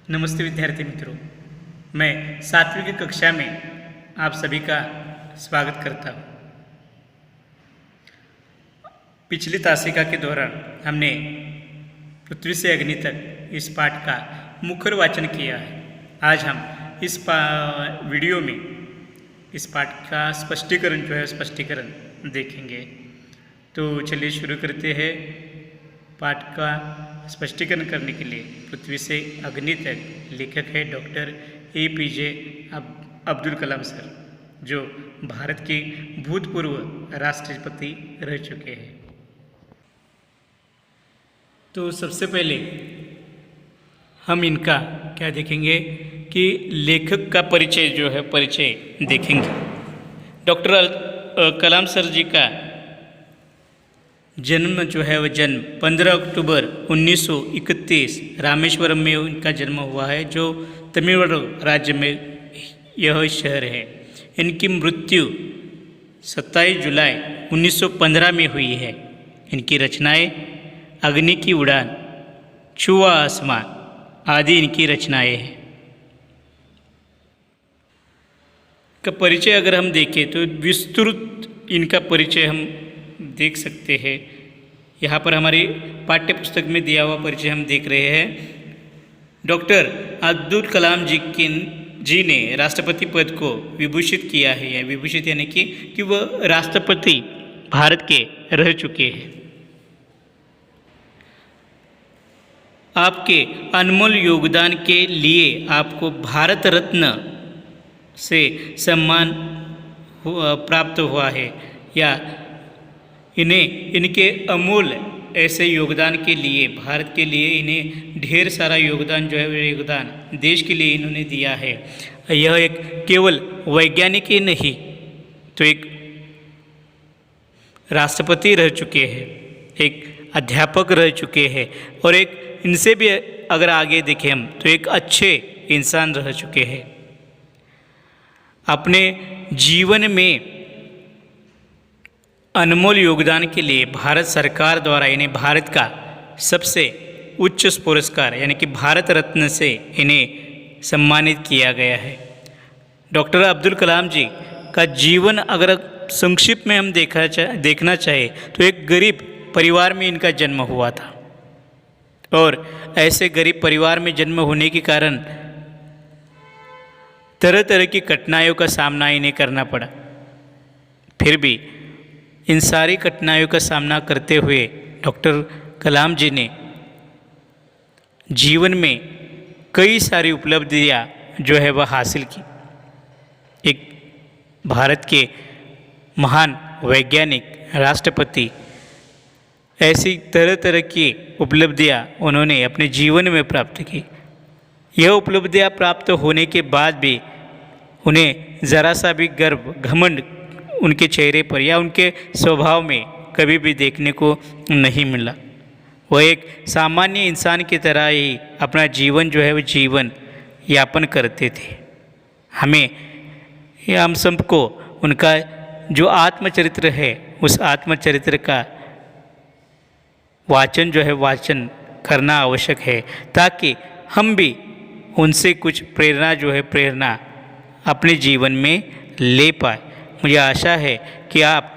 नमस्ते विद्यार्थी मित्रों, मैं 7वीं की कक्षा में आप सभी का स्वागत करता हूँ। पिछली तासिका के दौरान हमने पृथ्वी से अग्नि तक इस पाठ का मुखर वाचन किया है। आज हम इस वीडियो में इस पाठ का स्पष्टीकरण देखेंगे। तो चलिए शुरू करते हैं। पाठ का स्पष्टीकरण करने के लिए पृथ्वी से अग्नि तक लेखक है doctor APJ Abdul Kalam sir, जो भारत के भूतपूर्व राष्ट्रपति रह चुके हैं। तो सबसे पहले हम इनका क्या देखेंगे कि लेखक का परिचय देखेंगे। डॉक्टर कलाम सर जी का जन्म वह 15 अक्टूबर 1931 रामेश्वरम में उनका जन्म हुआ है, जो तमिलनाडु राज्य में यह शहर है। इनकी मृत्यु 27 जुलाई 1915 में हुई है। इनकी रचनाएं अग्नि की उड़ान, छुआ आसमान आदि इनकी रचनाएं हैं। का परिचय अगर हम देखें तो विस्तृत इनका परिचय हम देख सकते हैं। यहाँ पर हमारी पाठ्य पुस्तक में दिया हुआ परिचय हम देख रहे हैं। डॉक्टर अब्दुल कलाम जी ने राष्ट्रपति पद को विभूषित किया है। विभूषित यानी कि वह राष्ट्रपति भारत के रह चुके हैं। आपके अनमोल योगदान के लिए आपको भारत रत्न से सम्मान प्राप्त हुआ है, या इनके अमूल्य ऐसे योगदान के लिए भारत के लिए इन्हें ढेर सारा योगदान योगदान देश के लिए इन्होंने दिया है। यह एक केवल वैज्ञानिक ही नहीं तो एक राष्ट्रपति रह चुके हैं, एक अध्यापक रह चुके हैं, और एक इनसे भी अगर आगे देखें हम तो एक अच्छे इंसान रह चुके हैं। अपने जीवन में अनमोल योगदान के लिए भारत सरकार द्वारा इन्हें भारत का सबसे उच्च पुरस्कार यानी कि भारत रत्न से इन्हें सम्मानित किया गया है। डॉक्टर अब्दुल कलाम जी का जीवन अगर संक्षिप्त में हम देखना चाहे तो एक गरीब परिवार में इनका जन्म हुआ था, और ऐसे गरीब परिवार में जन्म होने के कारण तरह तरह की कठिनाइयों का सामना इन्हें करना पड़ा। फिर भी इन सारी कठिनाइयों का सामना करते हुए डॉक्टर कलाम जी ने जीवन में कई सारी उपलब्धियां वह हासिल की। एक भारत के महान वैज्ञानिक, राष्ट्रपति, ऐसी तरह तरह की उपलब्धियां उन्होंने अपने जीवन में प्राप्त की। यह उपलब्धियां प्राप्त होने के बाद भी उन्हें ज़रा सा भी गर्व, घमंड उनके चेहरे पर या उनके स्वभाव में कभी भी देखने को नहीं मिला। वह एक सामान्य इंसान की तरह ही अपना जीवन वह जीवन यापन करते थे। हम सबको उनका जो आत्मचरित्र है उस आत्मचरित्र का वाचन करना आवश्यक है, ताकि हम भी उनसे कुछ प्रेरणा अपने जीवन में ले पाए। मुझे आशा है कि आप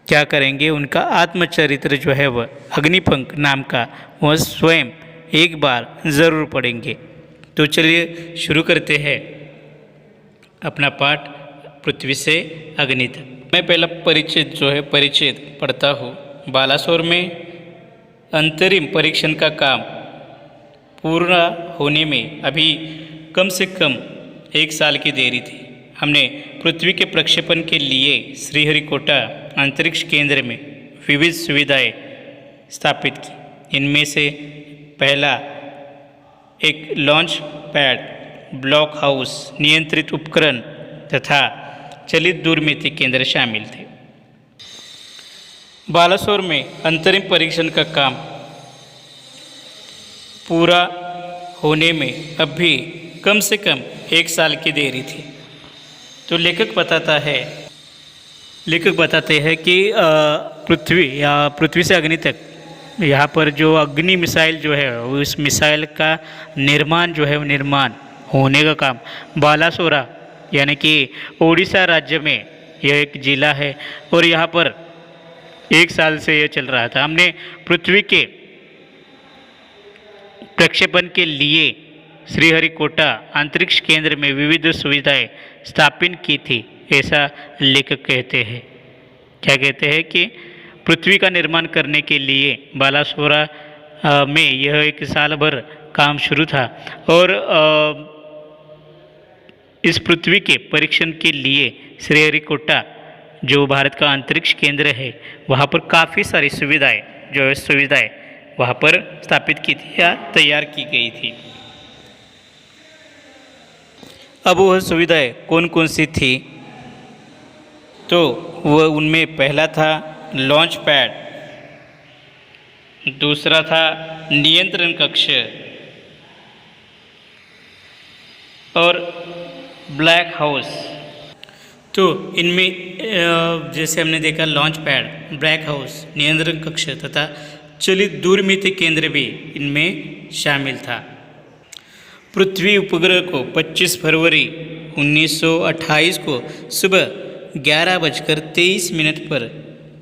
क्या करेंगे, उनका आत्मचरित्र वह अग्निपंख नाम का वह स्वयं एक बार ज़रूर पढ़ेंगे। तो चलिए शुरू करते हैं अपना पाठ पृथ्वी से अग्नि तक। मैं पहला परिचय पढ़ता हूँ। बालासोर में अंतरिम परीक्षण का काम पूर्ण होने में अभी कम से कम 1 साल की देरी थी। हमने पृथ्वी के प्रक्षेपण के लिए श्रीहरिकोटा अंतरिक्ष केंद्र में विविध सुविधाएं स्थापित की। इनमें से पहला एक लॉन्च पैड, ब्लॉक हाउस, नियंत्रित उपकरण तथा चलित दूरमिति केंद्र शामिल थे। बालासोर में अंतरिम परीक्षण का काम पूरा होने में अभी कम से कम 1 साल की देरी थी। तो लेखक बताते हैं कि पृथ्वी से अग्नि तक यहाँ पर जो अग्नि मिसाइल जो है उस मिसाइल का निर्माण जो है वो निर्माण होने का काम बालासोरा यानी कि उड़ीसा राज्य में यह एक जिला है और यहाँ पर 1 साल से यह चल रहा था। हमने पृथ्वी के प्रक्षेपण के लिए श्रीहरिकोटा अंतरिक्ष केंद्र में विविध सुविधाएं स्थापित की थी, ऐसा लेखक कहते हैं। क्या कहते हैं कि पृथ्वी का निर्माण करने के लिए बालासोरा में यह 1 साल भर काम शुरू था और इस पृथ्वी के परीक्षण के लिए श्रीहरिकोटा जो भारत का अंतरिक्ष केंद्र है वहाँ पर काफ़ी सारी सुविधाएं वहाँ पर स्थापित की थी या तैयार की गई थी। अब वह सुविधाएं कौन कौन सी थी, तो वह उनमें पहला था लॉन्च पैड, दूसरा था नियंत्रण कक्ष और ब्लैक हाउस। तो इनमें जैसे हमने देखा लॉन्च पैड, ब्लैक हाउस, नियंत्रण कक्ष तथा चलित दूरमिति केंद्र भी इनमें शामिल था। पृथ्वी उपग्रह को 25 फरवरी 1928 को सुबह 11:23 पर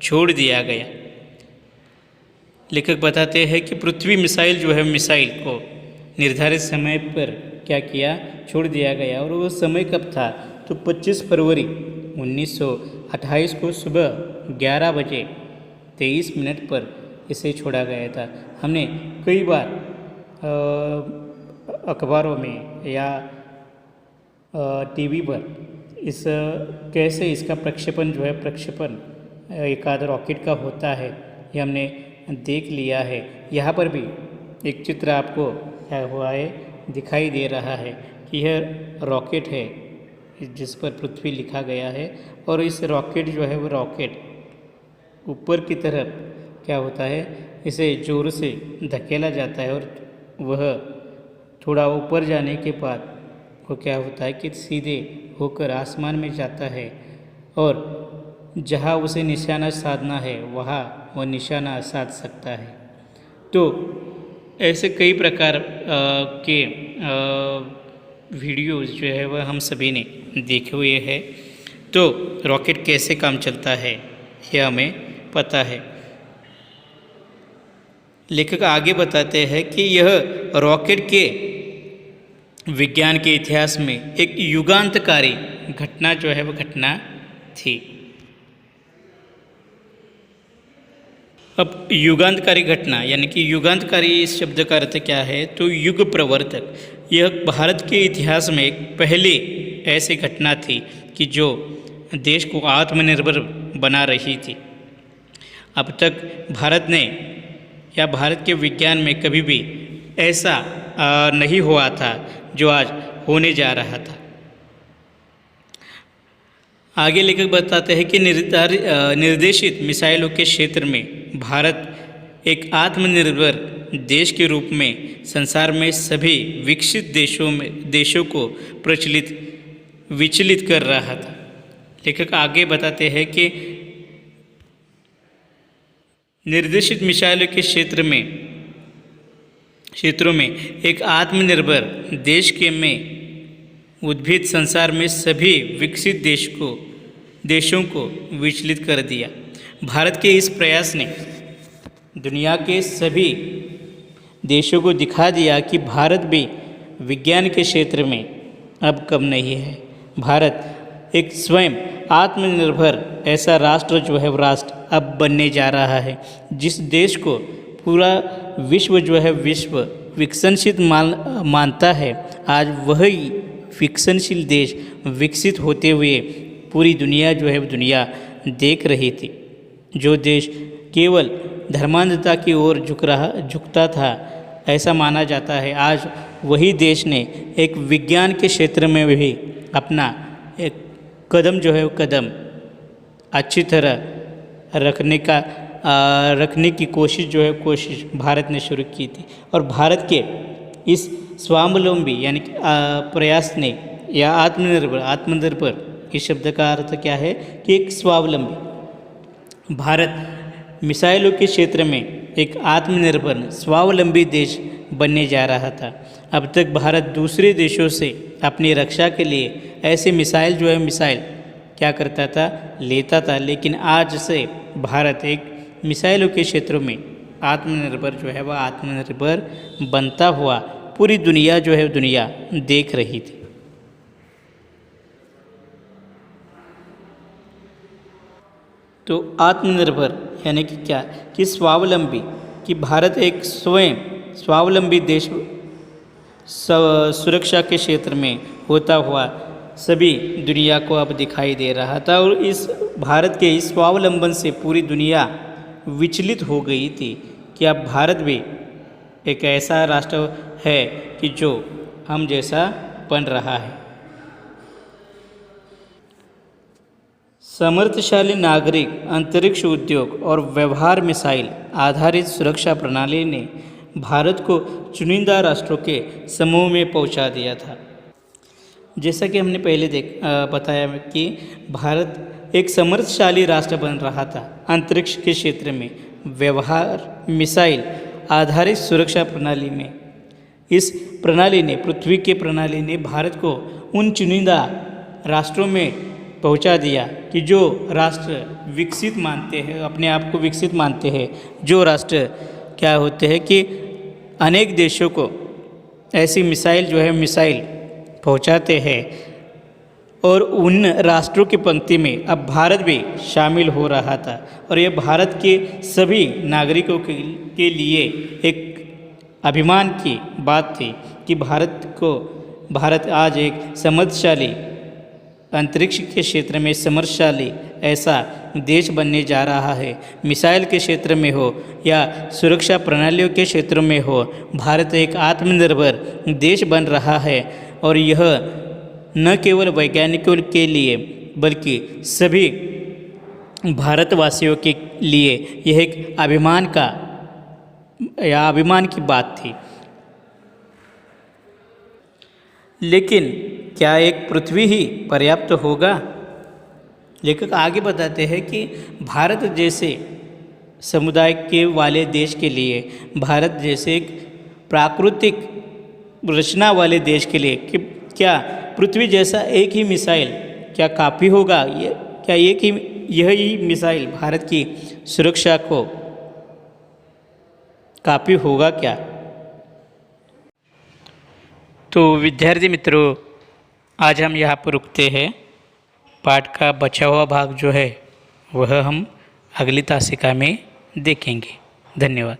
छोड़ दिया गया। लेखक बताते हैं कि पृथ्वी मिसाइल जो है मिसाइल को निर्धारित समय पर क्या किया, छोड़ दिया गया। और वो समय कब था, तो 25 फरवरी 1928 को सुबह 11:23 पर इसे छोड़ा गया था। हमने कई बार अखबारों में या टीवी पर कैसे इसका प्रक्षेपण जो है एक आध रॉकेट का होता है, ये हमने देख लिया है। यहाँ पर भी एक चित्र आपको क्या हुआ है दिखाई दे रहा है कि यह रॉकेट है जिस पर पृथ्वी लिखा गया है और इस रॉकेट जो है वो रॉकेट ऊपर की तरफ क्या होता है, इसे जोर से धकेला जाता है और वह थोड़ा ऊपर जाने के बाद वो क्या होता है कि सीधे होकर आसमान में जाता है और जहाँ उसे निशाना साधना है वहाँ वह निशाना साध सकता है। तो ऐसे कई प्रकार के वीडियोज़ जो है वह हम सभी ने देखे हुए हैं। तो रॉकेट कैसे काम चलता है यह हमें पता है। लेखक आगे बताते हैं कि यह रॉकेट के विज्ञान के इतिहास में एक युगांतकारी घटना जो है वह घटना थी। अब युगांतकारी घटना यानी कि युगांतकारी इस शब्द का अर्थ क्या है, तो युग प्रवर्तक। यह भारत के इतिहास में एक पहली ऐसी घटना थी कि जो देश को आत्मनिर्भर बना रही थी। अब तक भारत ने या भारत के विज्ञान में कभी भी ऐसा नहीं हुआ था जो आज होने जा रहा था। आगे लेखक बताते हैं कि निर्देशित मिसाइलों के क्षेत्र में भारत एक आत्मनिर्भर देश के रूप में संसार में सभी विकसित देशों को विचलित कर रहा था। लेखक आगे बताते हैं कि निर्देशित मिसाइलों के क्षेत्रों में एक आत्मनिर्भर देश के में उद्भिद संसार में सभी विकसित देशों को विचलित कर दिया। भारत के इस प्रयास ने दुनिया के सभी देशों को दिखा दिया कि भारत भी विज्ञान के क्षेत्र में अब कम नहीं है। भारत एक स्वयं आत्मनिर्भर ऐसा राष्ट्र जो है राष्ट्र अब बनने जा रहा है। जिस देश को पूरा विश्व जो है विश्व विकसनशील मानता है, आज वही विकसनशील देश विकसित होते हुए पूरी दुनिया जो है दुनिया देख रही थी। जो देश केवल धर्मांधता की ओर झुकता था ऐसा माना जाता है, आज वही देश ने एक विज्ञान के क्षेत्र में भी अपना एक कदम जो है कदम अच्छी तरह रखने की कोशिश भारत ने शुरू की थी। और भारत के इस स्वावलंबी यानी कि प्रयास ने या आत्मनिर्भर इस शब्द का अर्थ क्या है कि एक स्वावलंबी भारत मिसाइलों के क्षेत्र में एक आत्मनिर्भर स्वावलंबी देश बनने जा रहा था। अब तक भारत दूसरे देशों से अपनी रक्षा के लिए ऐसे मिसाइल क्या करता था, लेता था, लेकिन आज से भारत एक मिसाइलों के क्षेत्रों में आत्मनिर्भर बनता हुआ पूरी दुनिया दुनिया देख रही थी। तो आत्मनिर्भर यानी कि क्या, कि स्वावलंबी, कि भारत एक स्वयं स्वावलंबी देश सुरक्षा के क्षेत्र में होता हुआ सभी दुनिया को अब दिखाई दे रहा था। और इस भारत के इस स्वावलंबन से पूरी दुनिया विचलित हो गई थी कि अब भारत भी एक ऐसा राष्ट्र है कि जो हम जैसा बन रहा है। समर्थशाली नागरिक, अंतरिक्ष उद्योग और व्यवहार मिसाइल आधारित सुरक्षा प्रणाली ने भारत को चुनिंदा राष्ट्रों के समूह में पहुंचा दिया था। जैसा कि हमने पहले बताया कि भारत एक समर्थशाली राष्ट्र बन रहा था अंतरिक्ष के क्षेत्र में व्यवहार मिसाइल आधारित सुरक्षा प्रणाली में। इस प्रणाली ने, पृथ्वी के प्रणाली ने भारत को उन चुनिंदा राष्ट्रों में पहुंचा दिया कि जो राष्ट्र विकसित मानते हैं, अपने आप को विकसित मानते हैं, जो राष्ट्र क्या होते हैं कि अनेक देशों को ऐसी मिसाइल पहुंचाते हैं। और उन राष्ट्रों की पंक्ति में अब भारत भी शामिल हो रहा था। और यह भारत के सभी नागरिकों के लिए एक अभिमान की बात थी कि भारत आज एक समर्थशाली, अंतरिक्ष के क्षेत्र में समर्थशाली ऐसा देश बनने जा रहा है। मिसाइल के क्षेत्र में हो या सुरक्षा प्रणालियों के क्षेत्रों में हो, भारत एक आत्मनिर्भर देश बन रहा है। और यह न केवल वैज्ञानिकों के लिए बल्कि सभी भारतवासियों के लिए यह एक अभिमान की बात थी। लेकिन क्या एक पृथ्वी ही पर्याप्त होगा? लेखक आगे बताते हैं कि भारत जैसे समुदाय के वाले देश के लिए, भारत जैसे एक प्राकृतिक रचना वाले देश के लिए कि क्या पृथ्वी जैसा एक ही मिसाइल क्या काफ़ी होगा? क्या यही मिसाइल भारत की सुरक्षा को काफ़ी होगा क्या? तो विद्यार्थी मित्रों, आज हम यहाँ पर रुकते हैं। पाठ का बचा हुआ भाग वह हम अगली तासिका में देखेंगे। धन्यवाद।